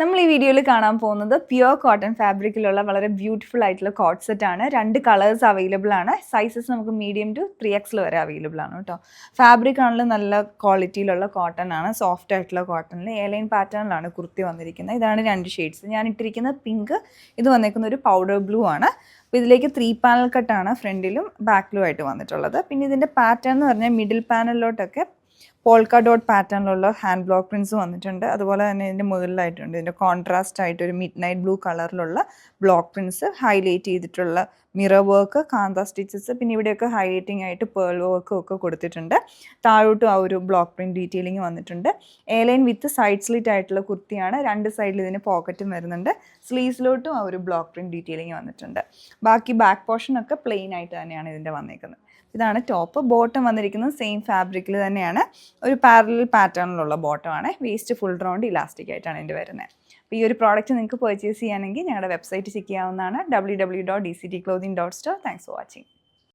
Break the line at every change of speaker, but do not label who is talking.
നമ്മൾ ഈ വീഡിയോയിൽ കാണാൻ പോകുന്നത് പ്യുവർ കോട്ടൺ ഫാബ്രിക്കിലുള്ള വളരെ ബ്യൂട്ടിഫുൾ ആയിട്ടുള്ള കോട്ട് സെറ്റ് ആണ്. 2 കളേഴ്സ് അവൈലബിൾ ആണ്. സൈസസ് നമുക്ക് മീഡിയം ടു 3XL വരെ അവൈലബിൾ ആണ് കേട്ടോ. ഫാബ്രിക് ആണെങ്കിലും നല്ല ക്വാളിറ്റിയിലുള്ള കോട്ടൺ ആണ്. സോഫ്റ്റ് ആയിട്ടുള്ള കോട്ടണിൽ എയർലൈൻ പാറ്റേണിലാണ് കുർത്തി വന്നിരിക്കുന്നത്. ഇതാണ് 2 ഷെയ്ഡ്സ്. ഞാൻ ഇട്ടിരിക്കുന്ന പിങ്ക്, ഇത് വന്നിരിക്കുന്ന ഒരു പൗഡർ ബ്ലൂ ആണ്. അപ്പോൾ ഇതിലേക്ക് 3 പാനൽ കട്ടാണ് ഫ്രണ്ടിലും ബാക്കിലും ആയിട്ട് വന്നിട്ടുള്ളത്. പിന്നെ ഇതിൻ്റെ പാറ്റേൺ എന്ന് പറഞ്ഞാൽ മിഡിൽ പാനലിലോട്ടൊക്കെ പോൾക്ക ഡോട്ട് പാറ്റേണിലുള്ള ഹാൻഡ് ബ്ലോക്ക് പ്രിൻസ് വന്നിട്ടുണ്ട്. അതുപോലെ തന്നെ ഇതിൻ്റെ മുകളിലായിട്ടുണ്ട് ഇതിൻ്റെ കോൺട്രാസ്റ്റ് ആയിട്ട് ഒരു മിഡ് നൈറ്റ് ബ്ലൂ കളറിലുള്ള ബ്ലോക്ക് പ്രിൻസ്, ഹൈലൈറ്റ് ചെയ്തിട്ടുള്ള മിറർ വർക്ക്, കാന്ത സ്റ്റിച്ചസ്, പിന്നെ ഇവിടെയൊക്കെ ഹൈലൈറ്റിംഗ് ആയിട്ട് പേൾ വർക്കും ഒക്കെ കൊടുത്തിട്ടുണ്ട്. താഴോട്ടും ആ ഒരു ബ്ലോക്ക് പ്രിൻറ്റ് ഡീറ്റെയിലിംഗ് വന്നിട്ടുണ്ട്. എയർലൈൻ വിത്ത് സൈഡ് സ്ലിറ്റ് ആയിട്ടുള്ള കുർത്തിയാണ്. 2 സൈഡിൽ ഇതിന് പോക്കറ്റും വരുന്നുണ്ട്. സ്ലീവ്സിലോട്ടും ആ ഒരു ബ്ലോക്ക് പ്രിൻറ്റ് ഡീറ്റെയിലിംഗ് വന്നിട്ടുണ്ട്. ബാക്കി ബാക്ക് പോർഷനൊക്കെ പ്ലെയിൻ ആയിട്ട് തന്നെയാണ് ഇതിൻ്റെ വന്നേക്കുന്നത്. ഇതാണ് ടോപ്പ്. ബോട്ടം വന്നിരിക്കുന്നത് സെയിം ഫാബ്രിക്കിൽ തന്നെയാണ്. ഒരു പാരലൽ പാറ്റേണിലുള്ള ബോട്ടമാണ്. വേസ്റ്റ് ഫുൾ റൗണ്ട് ഇലാസ്റ്റിക് ആയിട്ടാണ് ഇതിൻ്റെ വരുന്നത്. അപ്പോൾ ഈ ഒരു പ്രോഡക്റ്റ് നിങ്ങൾക്ക് പർച്ചേസ് ചെയ്യുകയാണെങ്കിൽ ഞങ്ങളുടെ വെബ്സൈറ്റ് ചെക്ക് ചെയ്യാവുന്നതാണ്. www.dctclothing.store. Thanks for watching.